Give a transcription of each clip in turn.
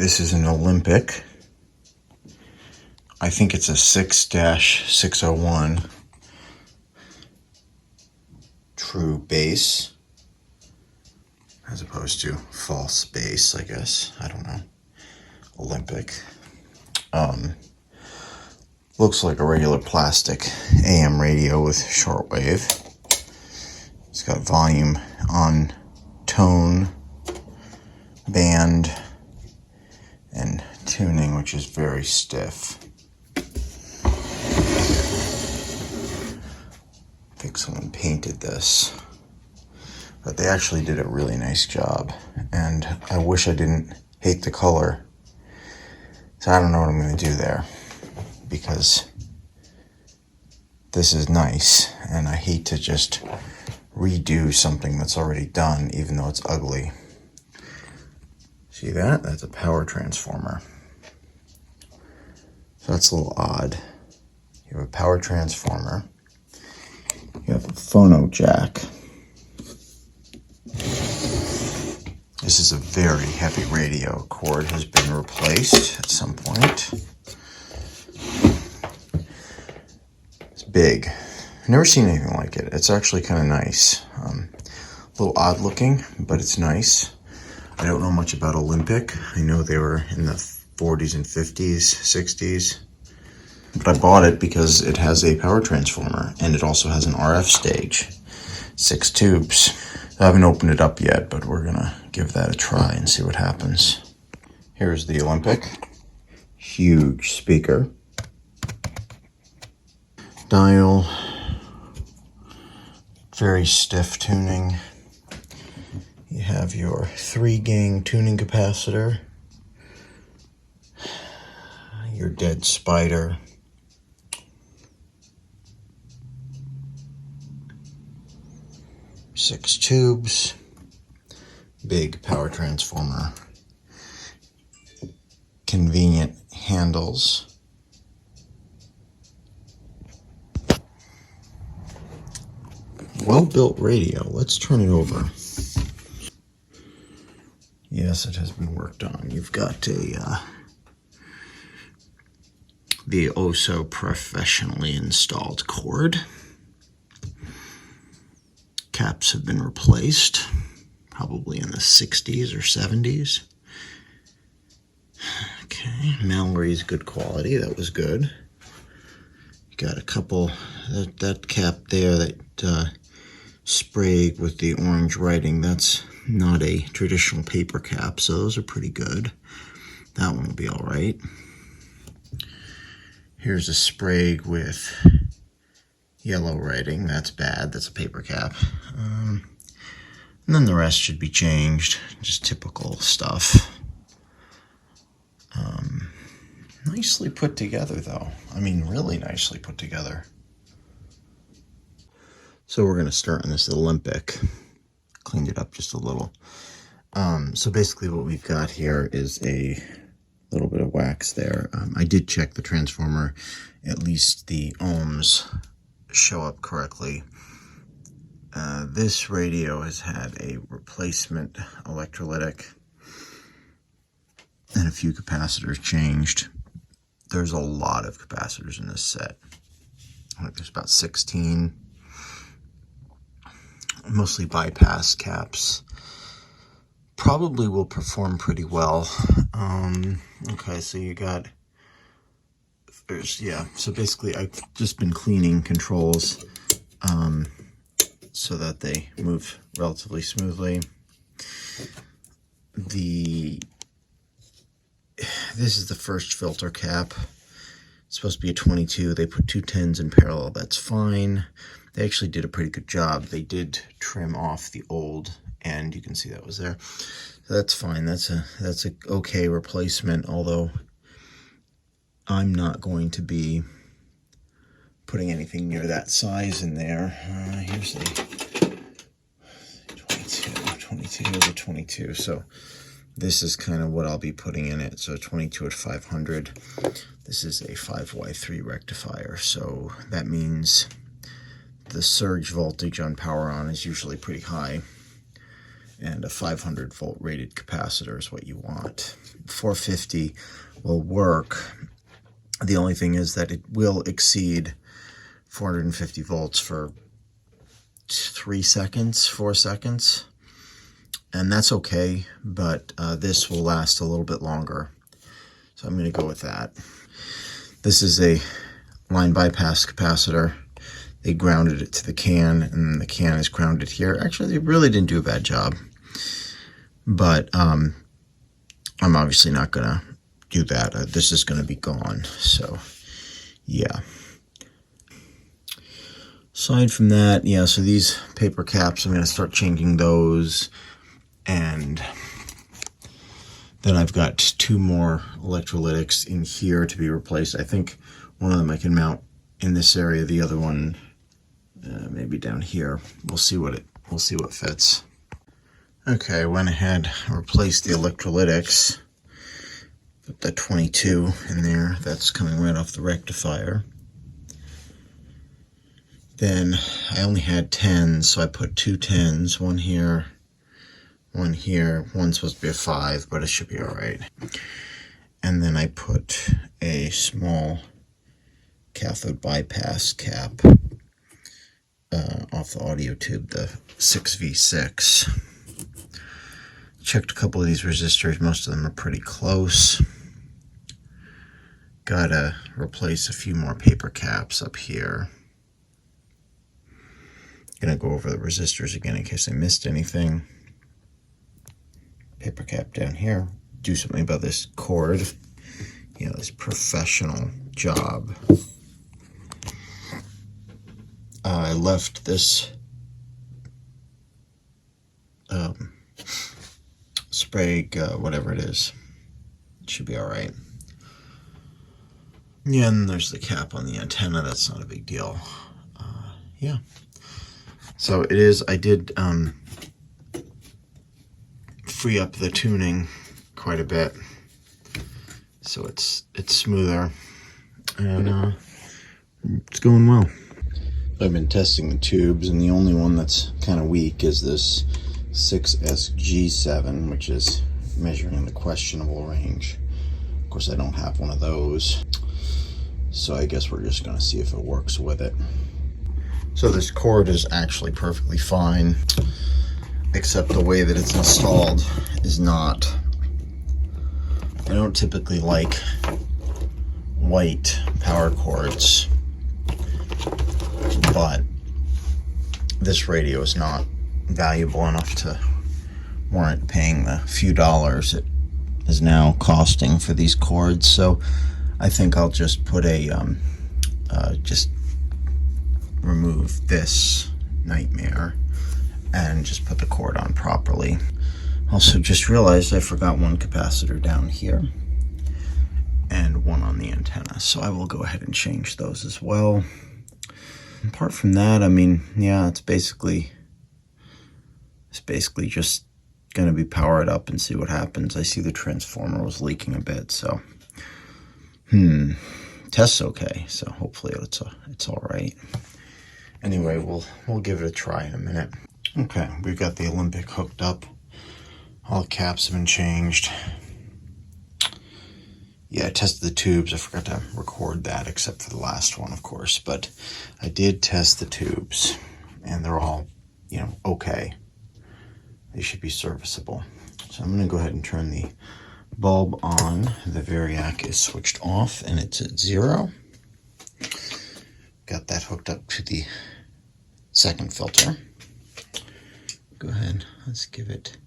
this is an Olympic. I think it's a 6-601 true bass, as opposed to false bass, I guess. I don't know. Olympic. Looks like a regular plastic AM radio with shortwave. It's got volume on tone, band, and tuning, which is very stiff. I think someone painted this, but they actually did a really nice job, and I wish I didn't hate the color. So I don't know what I'm going to do there, because this is nice, and I hate to just redo something that's already done, even though it's ugly. See that? That's a power transformer. So that's a little odd. You have a power transformer. You have a phono jack. This is a very heavy radio. Cord has been replaced at some point. It's big. I've never seen anything like it. It's actually kind of nice. A little odd looking, but it's nice. I don't know much about Olympic. I know they were in the 40s and 50s, 60s. But I bought it because it has a power transformer, and it also has an RF stage. 6 tubes. I haven't opened it up yet, but we're gonna give that a try and see what happens. Here's the Olympic. Huge speaker. Dial. Very stiff tuning. You have your 3-gang tuning capacitor. Your dead spider. Six tubes, big power transformer, convenient handles, well-built radio. Let's turn it over. Yes, it has been worked on. You've got the oh so professionally installed cord. Caps have been replaced, probably in the 60s or 70s. Okay, Mallory's good quality. That was good. Got a couple, that cap there, that spray with the orange writing, that's not a traditional paper cap, so those are pretty good. That one will be all right. Here's a spray with yellow writing. That's bad. That's a paper cap. And then the rest should be changed. Just typical stuff. Nicely put together, though. I mean, really nicely put together. So we're going to start on this Olympic. Cleaned it up just a little. So basically what we've got here is a little bit of wax there. I did check the transformer. At least the ohms show up correctly. This radio has had a replacement electrolytic and a few capacitors changed. There's a lot of capacitors in this set. I think there's about 16. Mostly bypass caps. Probably will perform pretty well. Okay, so you got, so basically I've just been cleaning controls so that they move relatively smoothly. This is the first filter cap. It's supposed to be a 22. They put 2 10s in parallel. That's fine. They actually did a pretty good job. They did trim off the old, and you can see that was there. So that's fine. That's a okay replacement, although I'm not going to be putting anything near that size in there. Here's the 22, here's a 22. So this is kind of what I'll be putting in it. So 22 at 500. This is a 5Y3 rectifier. So that means the surge voltage on power on is usually pretty high. and a 500 volt rated capacitor is what you want. 450 will work. The only thing is that it will exceed 450 volts for 3 seconds, 4 seconds, and that's okay, but this will last a little bit longer, so I'm going to go with that. This is a line bypass capacitor. They grounded it to the can, and the can is grounded here. Actually, they really didn't do a bad job, but I'm obviously not going to do that. This is going to be gone, so yeah. Aside from that, yeah, so these paper caps, I'm going to start changing those, and then I've got 2 more electrolytics in here to be replaced. I think one of them I can mount in this area, the other one maybe down here. We'll see what fits. Okay, I went ahead and replaced the electrolytics. Put the 22 in there. That's coming right off the rectifier. Then I only had 10s, so I put 2 10s, one here, one here. One's supposed to be a 5, but it should be all right. And then I put a small cathode bypass cap off the audio tube, the 6V6. Checked a couple of these resistors. Most of them are pretty close. Gotta replace a few more paper caps up here. Gonna go over the resistors again in case I missed anything. Paper cap down here. Do something about this cord. You know, this professional job. I left this spray, whatever it is. It should be all right. Yeah, and there's the cap on the antenna. That's not a big deal. Yeah. So it is, I did free up the tuning quite a bit, so it's smoother, and it's going well. I've been testing the tubes, and the only one that's kind of weak is this 6SG7, which is measuring the questionable range. Of course, I don't have one of those, so I guess we're just going to see if it works with it. So this cord is actually perfectly fine, except the way that it's installed is not. I don't typically like white power cords, but this radio is not valuable enough to warrant paying the few dollars it is now costing for these cords. So I think I'll just put a just remove this nightmare and just put the cord on properly. Also just realized I forgot one capacitor down here and one on the antenna, so I will go ahead and change those as well. Apart from that, I mean, yeah, it's basically just going to be power it up and see what happens. I see the transformer was leaking a bit, so test's okay, so hopefully it's all right. Anyway, we'll give it a try in a minute. Okay, we've got the Olympic hooked up. All the caps have been changed. Yeah, I tested the tubes. I forgot to record that, except for the last one, of course. But I did test the tubes, and they're all, okay. They should be serviceable. So I'm going to go ahead and turn the bulb on. The Variac is switched off, and it's at 0. Got that hooked up to the second filter. Go ahead, let's give it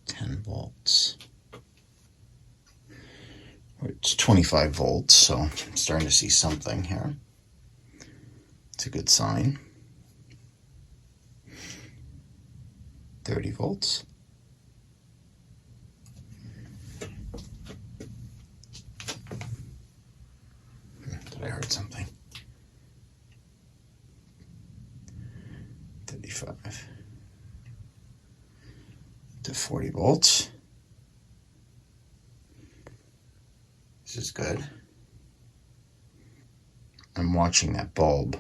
10 volts. It's 25 volts, so I'm starting to see something here. It's a good sign. 30 volts. Did I heard something? 35 to 40 volts. This is good. I'm watching that bulb.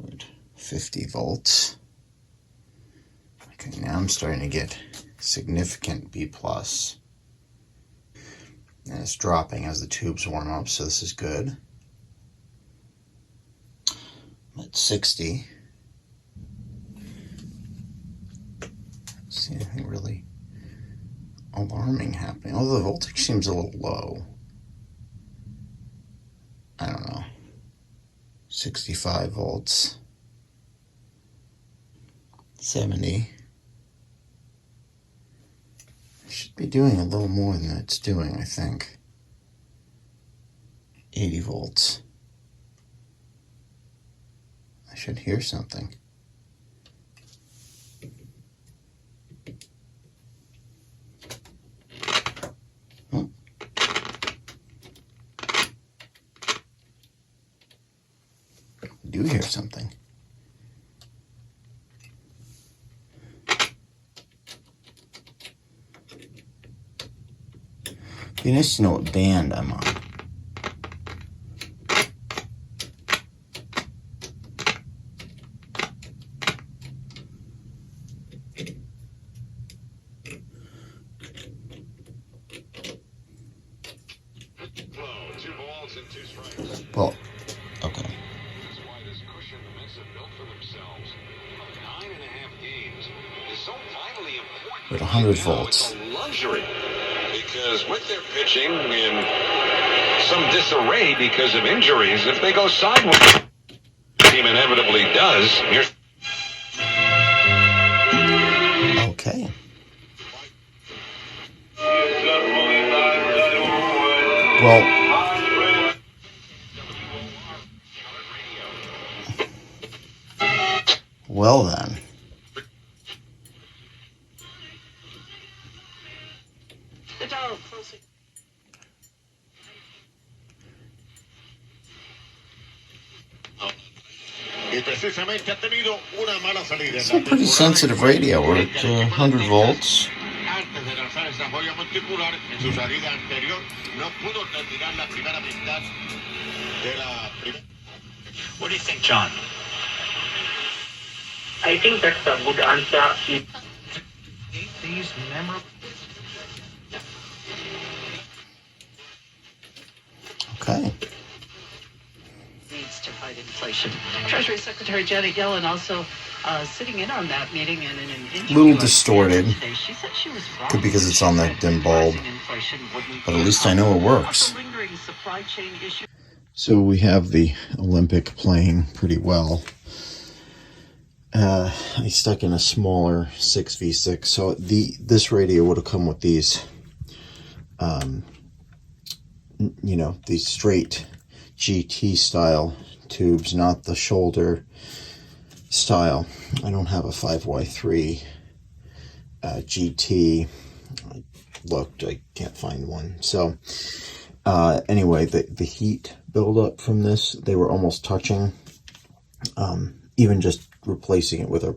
Good. 50 volts. Okay, now I'm starting to get significant B+. And it's dropping as the tubes warm up, so this is good. I'm at 60. Don't see anything really alarming happening. Although the voltage seems a little low. I don't know. 65 volts. 70. Should be doing a little more than it's doing, I think. 80 volts. I should hear something. Oh. I do hear something. Be nice to know what band I'm on. Well, okay. At 100 volts. Luxury. Because with their pitching in some disarray because of injuries, if they go sideways, the team inevitably does. Here's okay. Well then. It's a pretty sensitive radio. We're at 100 volts. What do you think, John? I think that's a good answer. These memorable. Okay. Needs to fight inflation. Treasury Secretary Janet Yellen also sitting in on that meeting and in an interview. Little distorted. She said she was wrong. Could be because it's on that dim bulb. But at least I know it works. So we have the Olympic playing pretty well. I stuck in a smaller 6v6, so this radio would have come with these, these straight GT style tubes, not the shoulder style. I don't have a 5Y3 GT. I looked, I can't find one. So anyway, the heat buildup from this, they were almost touching. Even just replacing it with a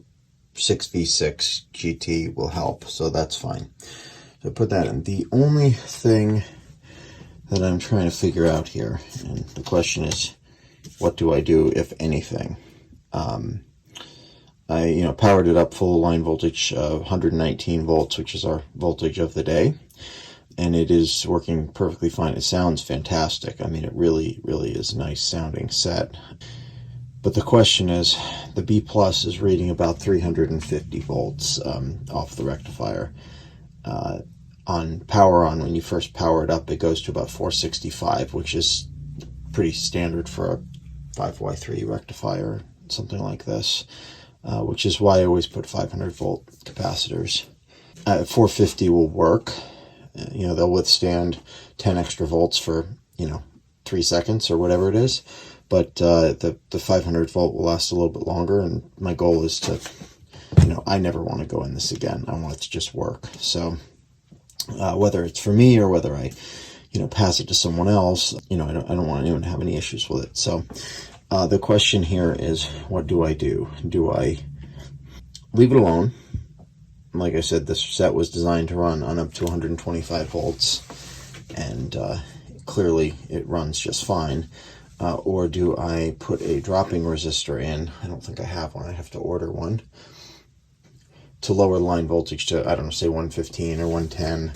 6v6 GT will help, so that's fine. So put that in. The only thing that I'm trying to figure out here, and the question is, what do I do, if anything? I powered it up full line voltage, 119 volts, which is our voltage of the day, and it is working perfectly fine. It sounds fantastic. I mean, it really, really is a nice sounding set. But the question is, the B plus is reading about 350 volts off the rectifier. On power on, when you first power it up, it goes to about 465, which is pretty standard for a 5Y3 rectifier, something like this, which is why I always put 500 volt capacitors. 450 will work. They'll withstand 10 extra volts for, 3 seconds or whatever it is. But the 500 volt will last a little bit longer, and my goal is to, I never want to go in this again. I want it to just work. So whether it's for me or whether I, pass it to someone else, I don't want anyone to have any issues with it. So the question here is, what do I do? Do I leave it alone? Like I said, this set was designed to run on up to 125 volts, and clearly it runs just fine. or do I put a dropping resistor in? I don't think I have one. I have to order one to lower line voltage to, I don't know, say 115 or 110,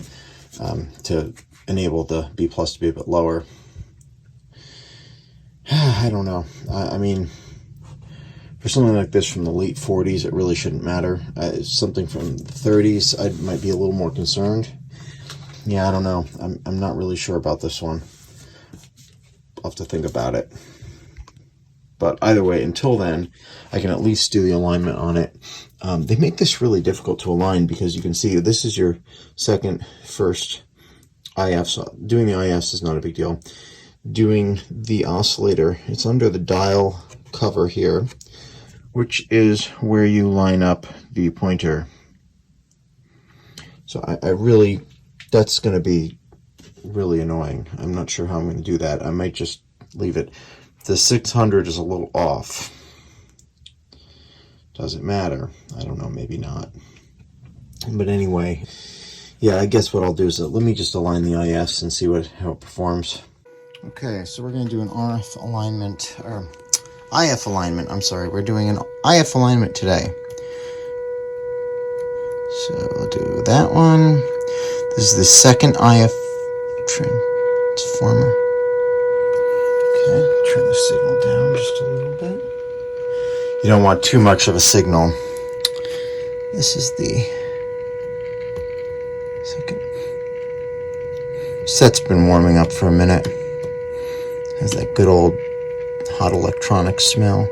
to enable the B plus to be a bit lower. I don't know. I mean, for something like this from the late 40s, it really shouldn't matter. Something from the 30s, I might be a little more concerned. Yeah, I don't know. I'm not really sure about this one. I'll have to think about it. But either way, until then, I can at least do the alignment on it. They make this really difficult to align because you can see this is your second, first IF. So doing the IFs is not a big deal. Doing the oscillator, it's under the dial cover here, which is where you line up the pointer. So I really, that's going to be really annoying. I'm not sure how I'm going to do that. I might just leave it. The 600 is a little off. Does it matter? I don't know, maybe not. But anyway, yeah, I guess what I'll do is let me just align the IFs and see how it performs. Okay, so we're going to do an RF alignment, or IF alignment, I'm sorry. We're doing an IF alignment today. So we'll do that one. This is the second IF transformer. Okay, turn the signal down just a little bit. You don't want too much of a signal. This is the second. Set's been warming up for a minute. Has that good old hot electronic smell.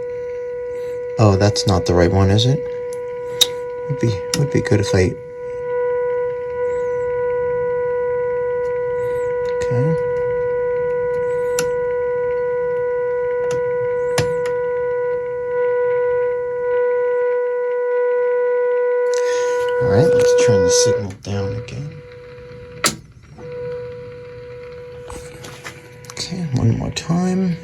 Oh, that's not the right one, is it? Would be good if I... Okay. All right, let's turn the signal down again. Okay, one more time.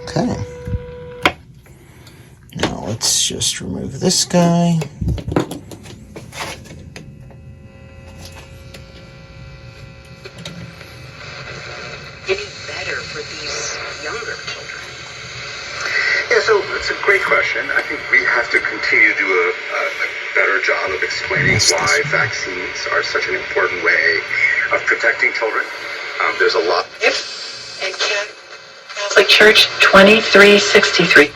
Okay. Now let's just remove this guy. Getting better for these younger children? Yeah, so it's a great question. I think we have to continue to do a better job of explaining why vaccines are such an important way of protecting children. There's a lot. And Catholic Church 2363.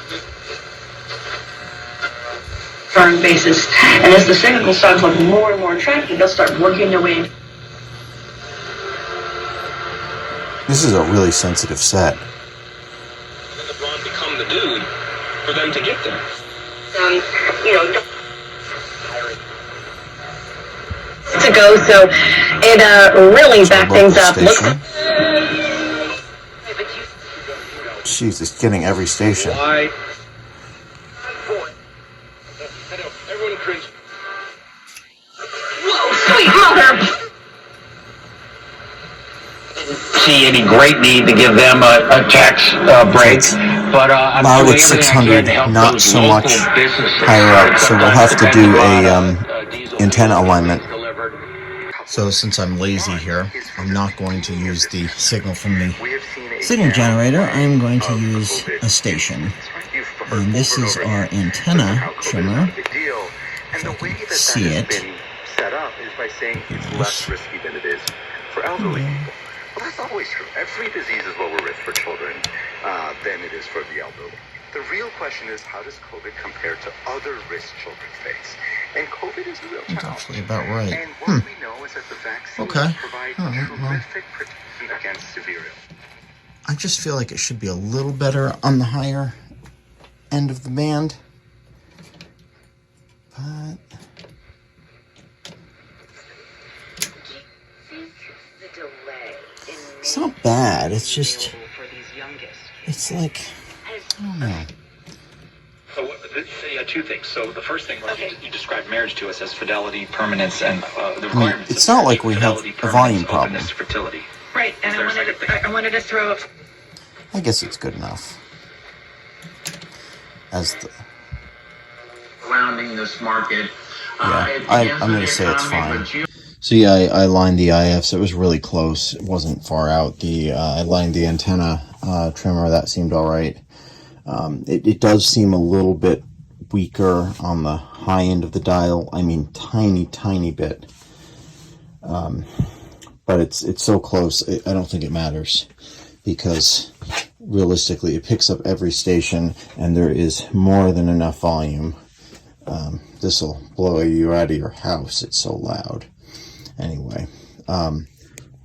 Firm basis, and as the signal starts looking more and more attractive, they'll start working their way. This is a really sensitive set. Let LeBron become the dude for them to get there. To go, so it really backed things up. Jeez, it's getting every station. Why? Everyone cringe. Whoa, sweet mother! See any great need to give them a tax break, but I'm Loud doing at everything I 600, can to help not those so local much businesses. higher up, so we'll have to do a diesel antenna fuel alignment. delivered. So since I'm lazy here, I'm not going to use the signal from the We have seen a signal generator. I'm going to use a station. And this is our antenna trimmer. And the way that see that it. has been set up is by saying it's less risky than it is for elderly people. Well, that's always true. Every disease is lower risk for children than it is for the elderly. The real question is, how does COVID compare to other risks children face? And COVID is a real That's challenge. actually about right. And what we know is that the vaccines Okay. provide All right, well. terrific protection against severe illness. I just feel like it should be a little better on the higher end of the band. But it's not bad. It's just, For these youngest. it's like, I don't know. So Yeah, two things. So the first thing was you described marriage to us as fidelity, permanence, and the requirements. It's not like we have a volume problem. Openness to fertility. Right, and I wanted to throw up. I guess it's good enough. As the Surrounding this market. I'm going to say it's fine. So yeah, I lined the IFs. It was really close. It wasn't far out. I lined the antenna trimmer. That seemed all right. It does seem a little bit weaker on the high end of the dial. I mean, tiny bit. But it's so close. I don't think it matters, because realistically, it picks up every station, and there is more than enough volume. This will blow you out of your house. It's so loud. Anyway,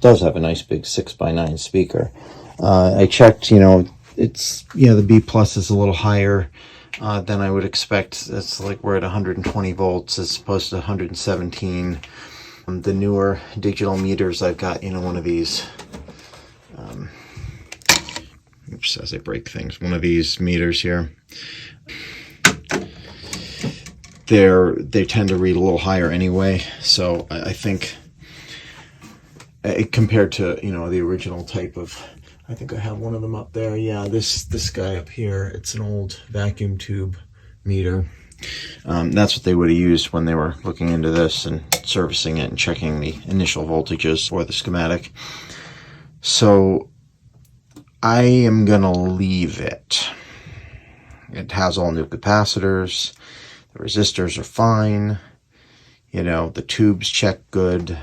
does have a nice big 6x9 speaker. I checked, it's, the B plus is a little higher than I would expect. It's like we're at 120 volts as opposed to 117. The newer digital meters, I've got, one of these, oops, as I break things, one of these meters here. They tend to read a little higher anyway, so I think compared to the original type of, I think I have one of them up there. Yeah, this guy up here, it's an old vacuum tube meter. That's what they would have used when they were looking into this and servicing it and checking the initial voltages for the schematic. So I am gonna leave it. It has all new capacitors. The resistors are fine. The tubes check good.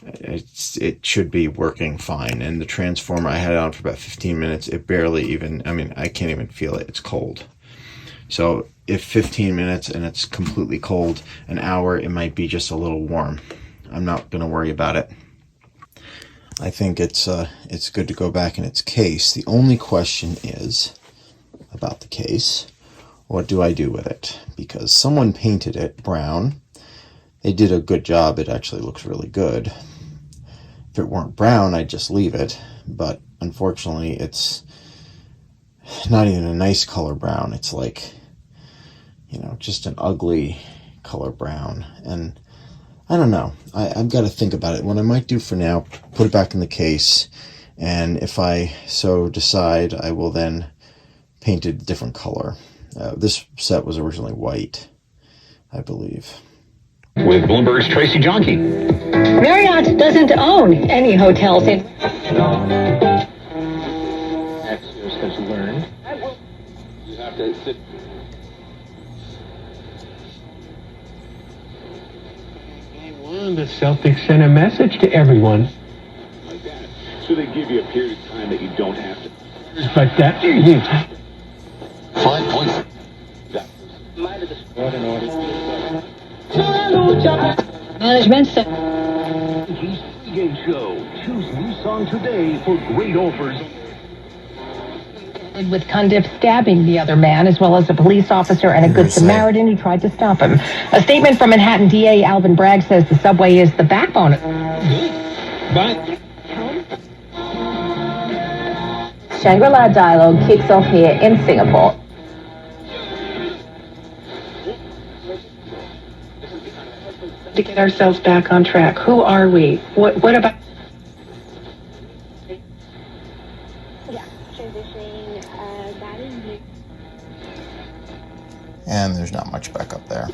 It should be working fine. And the transformer, I had it on for about 15 minutes. It barely even, I can't even feel it. It's cold. So if 15 minutes and it's completely cold, an hour, it might be just a little warm. I'm not going to worry about it. I think it's good to go back in its case. The only question is about the case. What do I do with it? Because someone painted it brown. They did a good job. It actually looks really good. If it weren't brown, I'd just leave it. But unfortunately, it's not even a nice color brown. It's like, just an ugly color brown. And I don't know. I've got to think about it. What I might do for now, put it back in the case. And if I so decide, I will then paint it a different color. This set was originally white, I believe. With Bloomberg's Tracy Jonke. Marriott doesn't own any hotels in... Axios has learned. You have to sit... The Celtics sent a message to everyone. Like that. So they give you a period of time that you don't have to... But that... 5 points. Management said... Game show. Choose Nissan today for great offers. With Cundiff stabbing the other man, as well as a police officer and a good Samaritan who tried to stop him. A statement from Manhattan DA Alvin Bragg says the subway is the backbone. But... Shangri-La Dialogue kicks off here in Singapore. To get ourselves back on track. Who are we? What about... And there's not much back up there.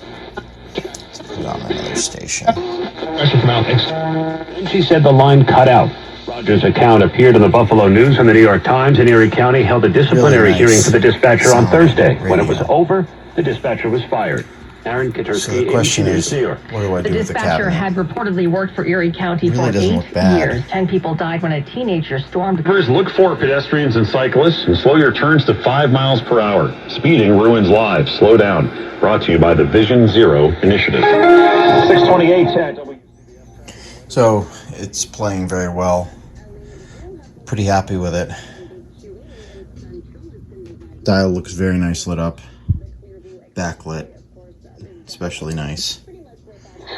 Let's put it on another station. And she said the line cut out. Rogers' account appeared in the Buffalo News and the New York Times, and Erie County held a disciplinary hearing for the dispatcher on Thursday. When it was over, the dispatcher was fired. Aaron Katursky, so the question is, New York. What do I do The with the dispatcher cabinet? had reportedly worked for Erie County It really for doesn't 8 look bad. years. 10 people died when a teenager stormed... Look for pedestrians and cyclists and slow your turns to 5 miles per hour. Speeding ruins lives. Slow down. Brought to you by the Vision Zero Initiative. 628. So it's playing very well. Pretty happy with it. Dial looks very nice lit up. Backlit. Especially nice.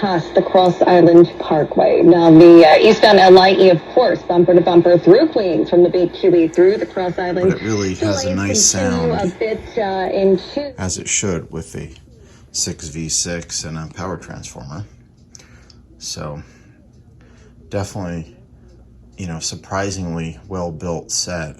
past the Cross Island Parkway. Now, the eastbound LIE, of course, bumper to bumper through Queens from the big QE through the Cross Island. But it really has a nice sound, a bit into as it should, with a 6V6 and a power transformer. So definitely, you know, surprisingly well built set.